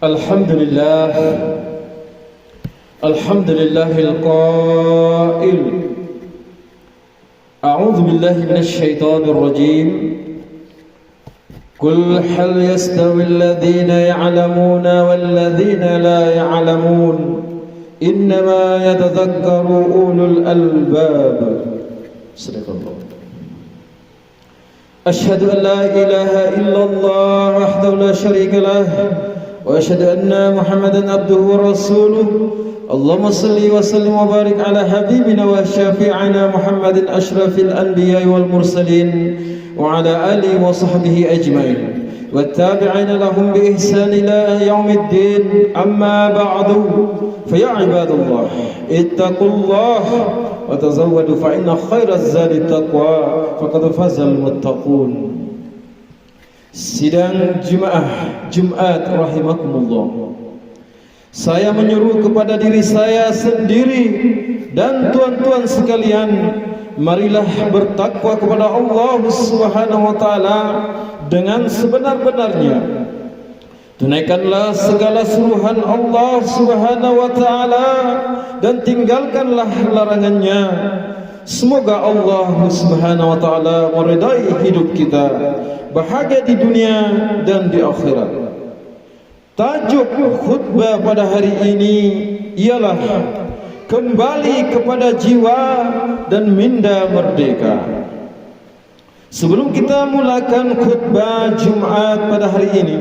الحمد لله القائل أعوذ بالله من الشيطان الرجيم قل هل يستوي الذين يعلمون والذين لا يعلمون إنما يتذكر أولو الألباب. صدق الله. أشهد أن لا إله إلا الله وحده لا شريك له وأشهد أن محمدا عبده ورسوله. اللهم صل وسلم وبارك على حبيبنا وشفيعنا محمد أشرف الأنبياء والمرسلين وعلى آله وصحبه أجمعين والتابعين لهم بإحسان إلى يوم الدين. أما بعد فيا عباد الله اتقوا الله وتزودوا فإن خير الزاد التقوى فقد فاز المتقون. Sidang Jumat rahimakumullah. Saya menyuruh kepada diri saya sendiri dan tuan-tuan sekalian, marilah bertakwa kepada Allah Subhanahu wa taala dengan sebenar-benarnya. Tunaikanlah segala suruhan Allah Subhanahu wa taala dan tinggalkanlah larangannya. Semoga Allah Subhanahu wa taala meridai hidup kita, bahagia di dunia dan di akhirat. Tajuk khutbah pada hari ini ialah kembali kepada jiwa dan minda merdeka. Sebelum kita mulakan khutbah Jumat pada hari ini,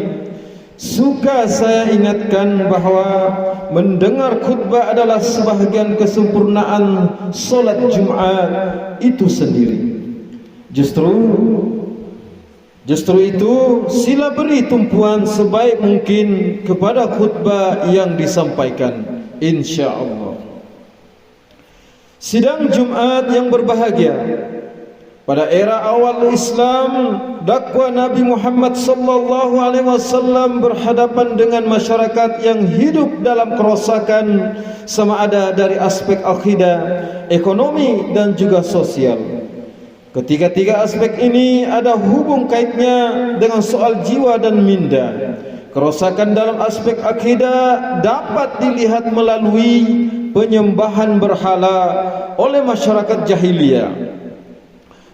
suka saya ingatkan bahawa mendengar khutbah adalah sebahagian kesempurnaan solat Jumat itu sendiri. Justru itu sila beri tumpuan sebaik mungkin kepada khutbah yang disampaikan, insya-Allah. Sidang Jumat yang berbahagia, pada era awal Islam, dakwah Nabi Muhammad sallallahu alaihi wasallam berhadapan dengan masyarakat yang hidup dalam kerosakan sama ada dari aspek akidah, ekonomi dan juga sosial. Ketiga-tiga aspek ini ada hubung kaitnya dengan soal jiwa dan minda. Kerosakan dalam aspek akidah dapat dilihat melalui penyembahan berhala oleh masyarakat jahiliyah.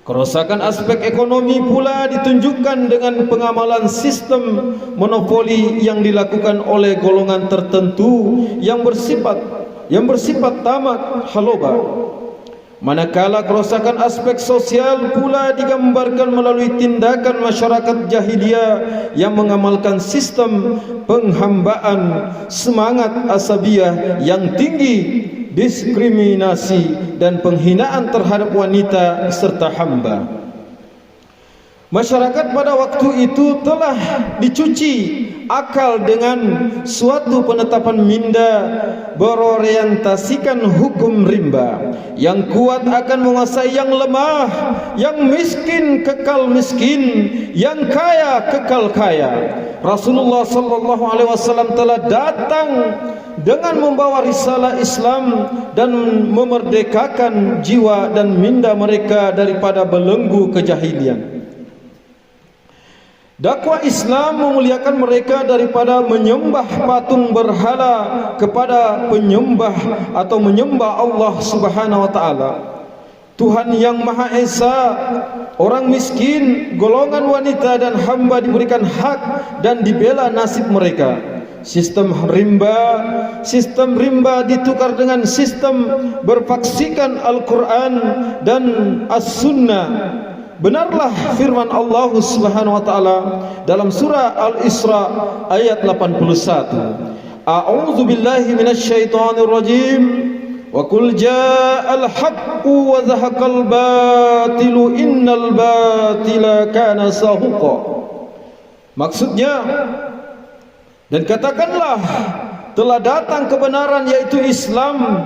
Kerosakan aspek ekonomi pula ditunjukkan dengan pengamalan sistem monopoli yang dilakukan oleh golongan tertentu yang bersifat tamak haloba. Manakala kerosakan aspek sosial pula digambarkan melalui tindakan masyarakat jahiliyah yang mengamalkan sistem penghambaan, semangat asabiyah yang tinggi, diskriminasi dan penghinaan terhadap wanita serta hamba. Masyarakat pada waktu itu telah dicuci akal dengan suatu penetapan minda berorientasikan hukum rimba. Yang kuat akan menguasai yang lemah, yang miskin kekal miskin, yang kaya kekal kaya. Rasulullah sallallahu alaihi wasallam telah datang dengan membawa risalah Islam dan memerdekakan jiwa dan minda mereka daripada belenggu kejahilian. Dakwah Islam memuliakan mereka daripada menyembah patung berhala kepada penyembah atau menyembah Allah Subhanahu wa taala. Tuhan yang Maha Esa, orang miskin, golongan wanita dan hamba diberikan hak dan dibela nasib mereka. Sistem rimba ditukar dengan sistem berfaksikan Al-Quran dan As-Sunnah. Benarlah firman Allah Subhanahu wa taala dalam surah Al-Isra ayat 81. A'udzu billahi minasyaitonir rajim. Wa qul ja'al haqqu wa zahaqal batilu innal batila kana zahuqa. Maksudnya, dan katakanlah telah datang kebenaran yaitu Islam,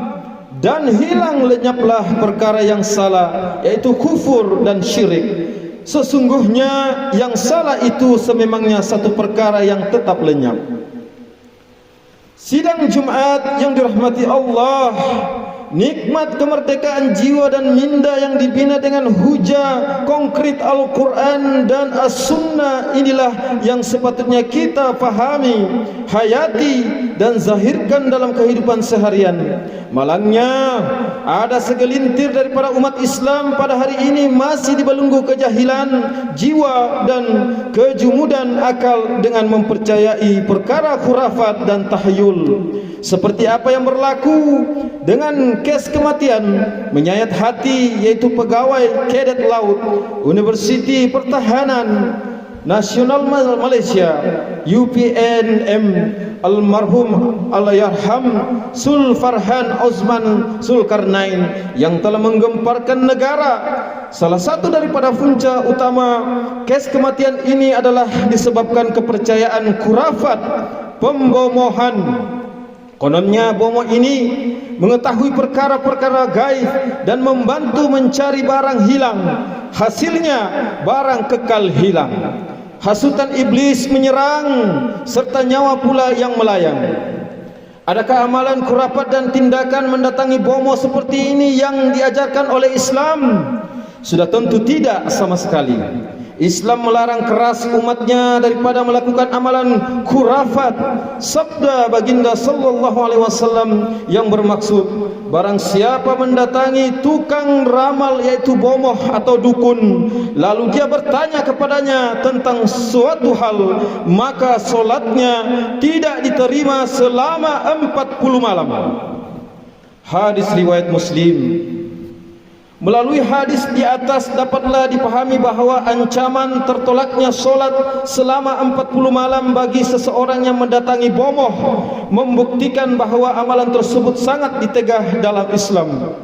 dan hilang lenyaplah perkara yang salah yaitu kufur dan syirik. Sesungguhnya yang salah itu sememangnya satu perkara yang tetap lenyap. Sidang Jumat yang dirahmati Allah, nikmat kemerdekaan jiwa dan minda yang dibina dengan hujah konkret Al-Quran dan As-Sunnah inilah yang sepatutnya kita fahami, hayati dan zahirkan dalam kehidupan seharian. Malangnya ada segelintir daripada umat Islam pada hari ini masih dibelenggu kejahilan jiwa dan kejumudan akal dengan mempercayai perkara khurafat dan tahyul, seperti apa yang berlaku dengan kes kematian menyayat hati, yaitu pegawai Kadet Laut Universiti Pertahanan Nasional Malaysia UPNM almarhum Allahyarham Sul Farhan Osman Zulkarnain yang telah menggemparkan negara. Salah satu daripada punca utama kes kematian ini adalah disebabkan kepercayaan khurafat pembomohan. Kononnya bomoh ini mengetahui perkara-perkara gaib dan membantu mencari barang hilang. Hasilnya barang kekal hilang. Hasutan iblis menyerang serta nyawa pula yang melayang. Adakah amalan khurafat dan tindakan mendatangi bomoh seperti ini yang diajarkan oleh Islam? Sudah tentu tidak sama sekali. Islam melarang keras umatnya daripada melakukan amalan khurafat. Sabda baginda sallallahu alaihi wasallam yang bermaksud, barang siapa mendatangi tukang ramal yaitu bomoh atau dukun, lalu dia bertanya kepadanya tentang suatu hal, maka solatnya tidak diterima selama 40 malam. Hadis riwayat Muslim. Melalui hadis di atas dapatlah dipahami bahawa ancaman tertolaknya solat selama 40 malam bagi seseorang yang mendatangi bomoh membuktikan bahawa amalan tersebut sangat ditegah dalam Islam.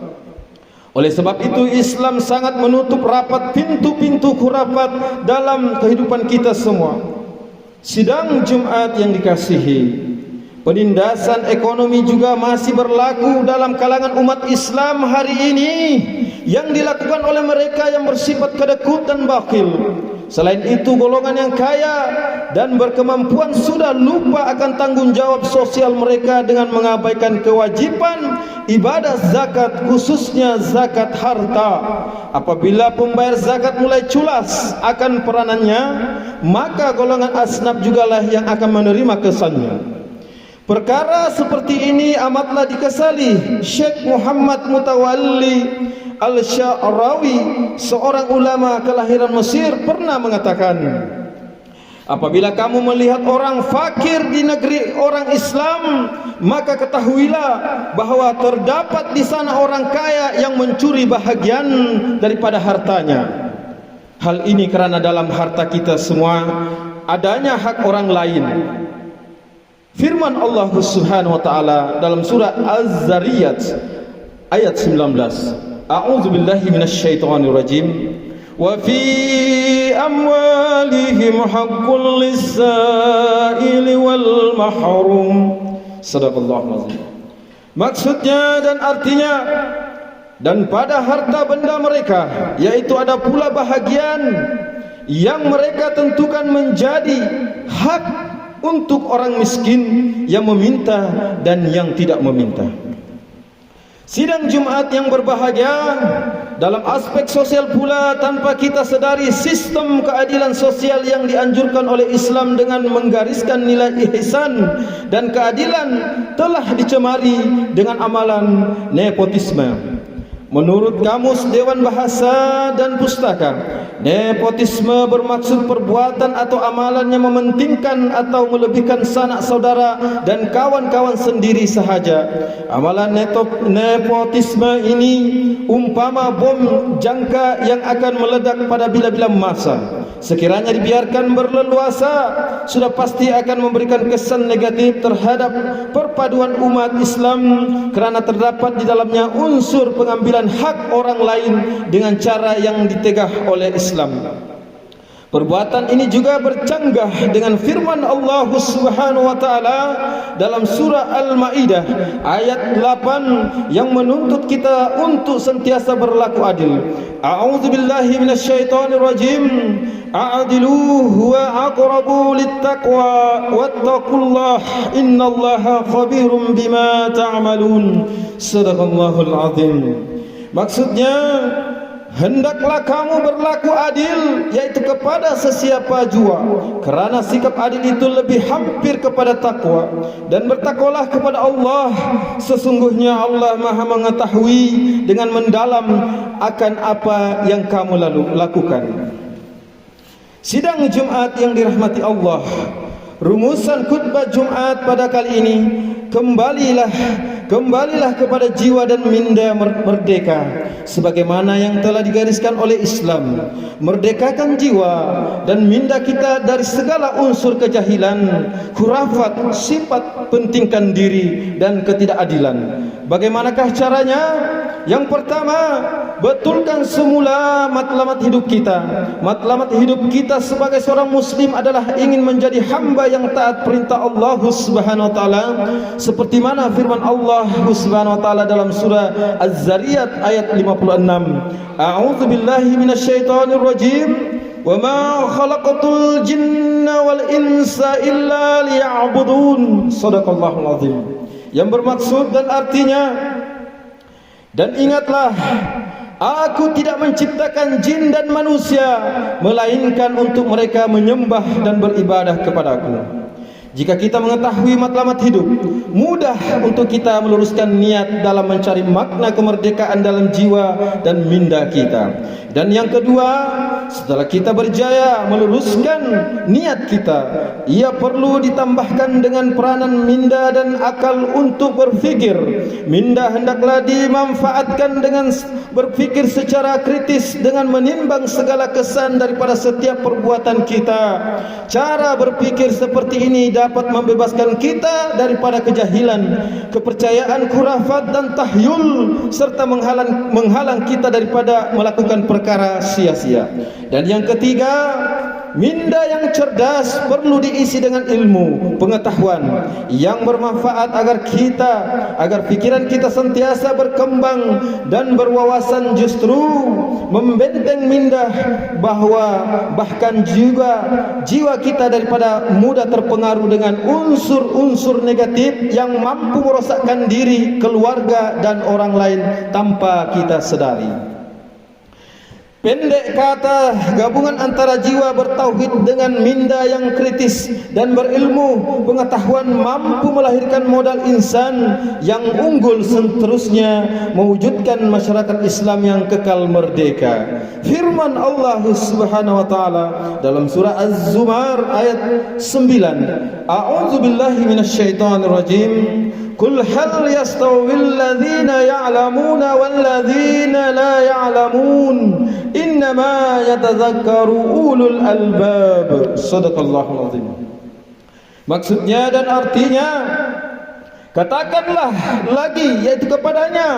Oleh sebab itu Islam sangat menutup rapat pintu-pintu khurafat dalam kehidupan kita semua. Sidang Jumat yang dikasihi, penindasan ekonomi juga masih berlaku dalam kalangan umat Islam hari ini yang dilakukan oleh mereka yang bersifat kedekut dan bakhil. Selain itu, golongan yang kaya dan berkemampuan sudah lupa akan tanggung jawab sosial mereka dengan mengabaikan kewajiban ibadah zakat, khususnya zakat harta. Apabila pembayar zakat mulai culas akan peranannya, maka golongan asnaf jugalah yang akan menerima kesannya. Perkara seperti ini amatlah dikesali. Syekh Muhammad Mutawalli Al-Sya'rawi, seorang ulama kelahiran Mesir, pernah mengatakan, apabila kamu melihat orang fakir di negeri orang Islam, maka ketahuilah bahawa terdapat di sana orang kaya yang mencuri bahagian daripada hartanya. Hal ini kerana dalam harta kita semua adanya hak orang lain. Firman Allah Subhanahu wa taala dalam surah Az-Zariyat ayat 19. A'udzu billahi minasyaitonir rajim. Wa fi amwalihim haqqul lis-sa'ili wal mahrum. Shadaqallahu azim. Maksudnya dan artinya, dan pada harta benda mereka, yaitu ada pula bahagian yang mereka tentukan menjadi hak untuk orang miskin yang meminta dan yang tidak meminta. Sidang Jumat yang berbahagia, dalam aspek sosial pula tanpa kita sedari sistem keadilan sosial yang dianjurkan oleh Islam dengan menggariskan nilai ihsan dan keadilan telah dicemari dengan amalan nepotisme. Menurut Kamus Dewan Bahasa dan Pustaka, nepotisme bermaksud perbuatan atau amalan yang mementingkan atau melebihkan sanak saudara dan kawan-kawan sendiri sahaja. Amalan nepotisme ini umpama bom jangka yang akan meledak pada bila-bila masa. Sekiranya dibiarkan berleluasa, sudah pasti akan memberikan kesan negatif terhadap perpaduan umat Islam, kerana terdapat di dalamnya unsur pengambilan hak orang lain dengan cara yang ditegah oleh Islam. Perbuatan ini juga bercanggah dengan firman Allah Subhanahu wa taala dalam surah Al-Maidah ayat 8 yang menuntut kita untuk sentiasa berlaku adil. A'udzubillahi minasyaitonir rajim. A'dilu huwa aqrabu littaqwa wattaqullaha innallaha khabirum bima ta'malun. Shadaqallahul azim. Maksudnya, hendaklah kamu berlaku adil, yaitu kepada sesiapa jua, kerana sikap adil itu lebih hampir kepada takwa. Dan bertakwalah kepada Allah, sesungguhnya Allah Maha mengetahui dengan mendalam akan apa yang kamu lakukan. Sidang Jumat yang dirahmati Allah, rumusan khutbah Jumat pada kali ini, kembalilah kepada jiwa dan minda merdeka, sebagaimana yang telah digariskan oleh Islam. Merdekakan jiwa dan minda kita dari segala unsur kejahilan, khurafat, sifat pentingkan diri dan ketidakadilan. Bagaimanakah caranya? Yang pertama, betulkan semula matlamat hidup kita. Matlamat hidup kita sebagai seorang muslim adalah ingin menjadi hamba yang taat perintah Allah Subhanahu wa taala, seperti mana firman Allah Subhanahu wa taala dalam surah Az-Zariyat ayat 56. A'udzu billahi minasyaitonir rajim. Wa ma khalaqatul jinna wal insa illa liya'budun. Shadaqallahul azim. Yang bermaksud dan artinya, dan ingatlah, aku tidak menciptakan jin dan manusia melainkan untuk mereka menyembah dan beribadah kepadaku. Jika kita mengetahui matlamat hidup, mudah untuk kita meluruskan niat dalam mencari makna kemerdekaan dalam jiwa dan minda kita. Dan yang kedua, setelah kita berjaya meluruskan niat kita, ia perlu ditambahkan dengan peranan minda dan akal untuk berfikir. Minda hendaklah dimanfaatkan dengan berfikir secara kritis, dengan menimbang segala kesan daripada setiap perbuatan kita. Cara berfikir seperti ini dapat membebaskan kita daripada kejahilan, kepercayaan khurafat dan tahyul, serta menghalang kita daripada melakukan perkara sia-sia. Dan yang ketiga, minda yang cerdas perlu diisi dengan ilmu, pengetahuan yang bermanfaat agar pikiran kita sentiasa berkembang dan berwawasan, justru membenteng minda bahkan juga jiwa kita daripada mudah terpengaruh dengan unsur-unsur negatif yang mampu merosakkan diri, keluarga dan orang lain tanpa kita sedari. Pendek kata, gabungan antara jiwa bertauhid dengan minda yang kritis dan berilmu pengetahuan mampu melahirkan modal insan yang unggul, seterusnya mewujudkan masyarakat Islam yang kekal merdeka. Firman Allah Subhanahu wa taala dalam surah Az-Zumar ayat 9. A'udzu billahi minasyaitonir rajim. Qul hal yastawil ladzina ya'lamuna wal ladzina la ya'lamun innama yatadzakkaru ulul albab. Shadaqallahul azim. Maksudnya dan artinya, katakanlah lagi, yaitu kepadanya,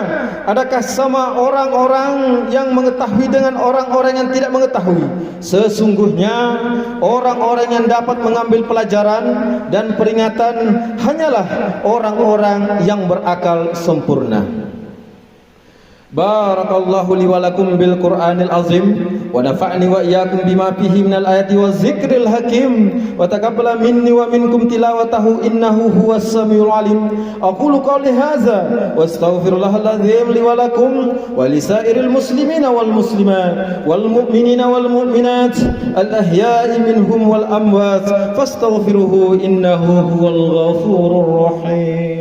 adakah sama orang-orang yang mengetahui dengan orang-orang yang tidak mengetahui? Sesungguhnya orang-orang yang dapat mengambil pelajaran dan peringatan hanyalah orang-orang yang berakal sempurna. Barakallahu li wa lakum bil Qur'anil azim wa nafa'ni wa iyyakum bima fihi minal ayati waz zikril hakim wa taqabbala minni wa minkum tilawatahu innahu huwas samiul alim. Aqulu qawli hadza wa astaghfirullahal azim li wa lakum wa lisairil muslimina wal muslimat wal mu'minina wal mu'minat al ahya'i minhum wal amwat fastaghfiruhu innahu huwal ghafurur rahim.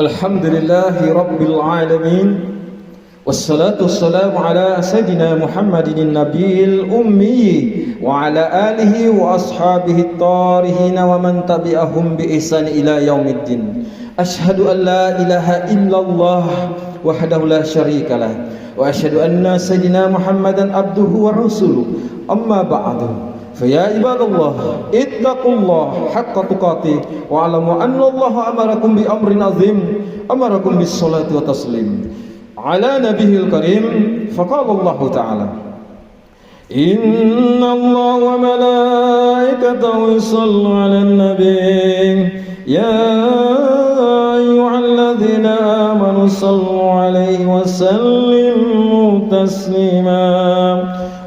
Alhamdulillahi Rabbil Alamin. Wassalatu wassalamu ala Sayyidina Muhammadin Nabiyil Ummi wa ala alihi wa ashabihi at-tarihin wa man tabi'ahum bi ihsan ila yaumiddin. Ashhadu an la ilaha illallah وحده لا شريك له وأشهد أن سيدنا محمدا عبده ورسوله أما بعد فيا عباد الله اتقوا الله حق تقاته واعلموا أن الله أمركم بأمر عظيم أمركم بالصلاة والتسليم على نبيه الكريم فقال الله تعالى إن الله وملائكته يصلون على النبي يا أيها الذين آمنوا صلوا عليه وسلموا تسليما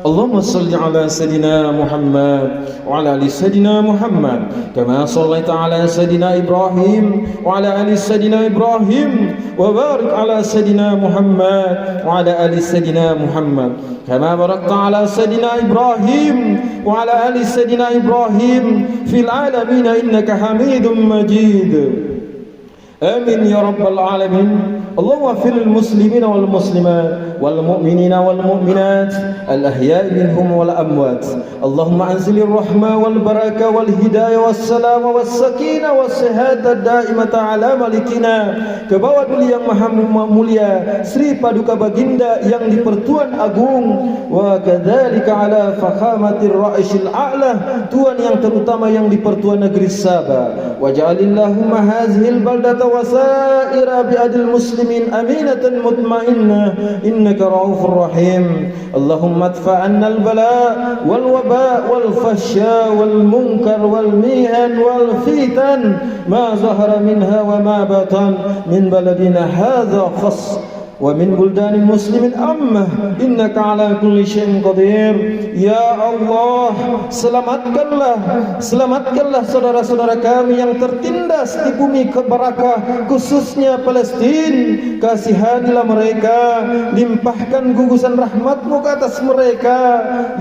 اللهم صل على سيدنا محمد وعلى آل سيدنا محمد كما صليت على سيدنا إبراهيم وعلى آل سيدنا إبراهيم وبارك على سيدنا محمد وعلى آل سيدنا محمد كما باركت على سيدنا إبراهيم وعلى آل سيدنا إبراهيم في العالمين إنك حميد مجيد آمين يا رب العالمين اللهم اغفر للمسلمين والمسلمات والمؤمنين والمؤمنات الأحياء منهم والأموات اللهم أنزل الرحمة والبركة والهداية والسلام والسكينة والسهادة الدائمة على ملكنا kebawa duli yang maha mulia Sri Paduka Baginda yang di Pertuan Agung wa kadzalika ala fakhamatir ra'isil a'la tuan yang terutama yang di Pertuan Negeri Sabah waj'alillahumma hazihil baldata wasaira bi'adil muslimin aminatan mutmainnah innaka ra'ufur rahim Allahumma adfa' anna al-bala wal waba wal fahsya wal munkar wal mihan wal fitan ma zahara minha wa ma batan min baladina hadha khas wa min buldani muslimin amma innaka ala kulli syai'in qadir ya Allah selamatkanlah saudara-saudara kami yang tertindas di bumi kebarakah khususnya Palestin kasihanilah mereka limpahkan gugusan rahmat-Mu ke atas mereka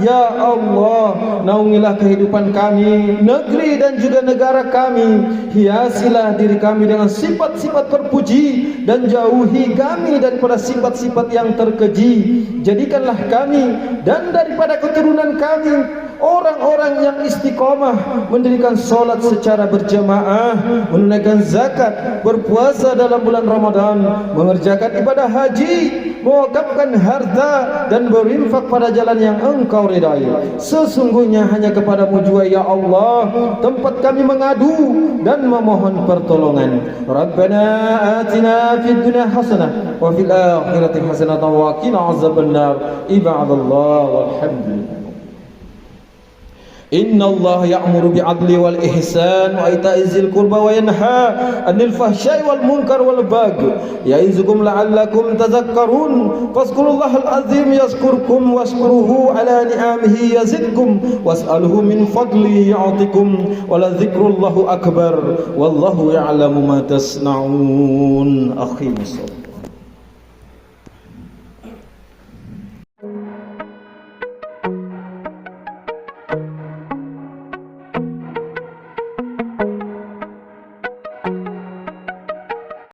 ya Allah naungilah kehidupan kami negeri dan juga negara kami hiasilah diri kami dengan sifat-sifat terpuji dan jauhi kami daripada sifat-sifat yang terkeji jadikanlah kami dan daripada keturunan kami orang-orang yang istiqamah mendirikan solat secara berjamaah menunaikan zakat berpuasa dalam bulan Ramadan mengerjakan ibadah haji mewakafkan harta dan berinfak pada jalan yang Engkau ridai sesungguhnya hanya kepadamu jua ya Allah tempat kami mengadu dan memohon pertolongan Rabbana atina fid dunya hasanah wa fil akhirati hasanah wa qina azabannar ibadallah walhamdulillah Inna Allah ya'muru bi'adli wal ihsan wa ita'i zil qurba wa yanha 'anil fahsya'i wal munkar wal baghi ya'izukum la'allakum tadhakkarun fazkurullahal azim yazkurkum washkuruhu 'ala ni'amihi yazidkum was'aluhu min fadli yu'tikum wa la dzikrullahu akbar wallahu ya'lamu ma tasna'un akhimus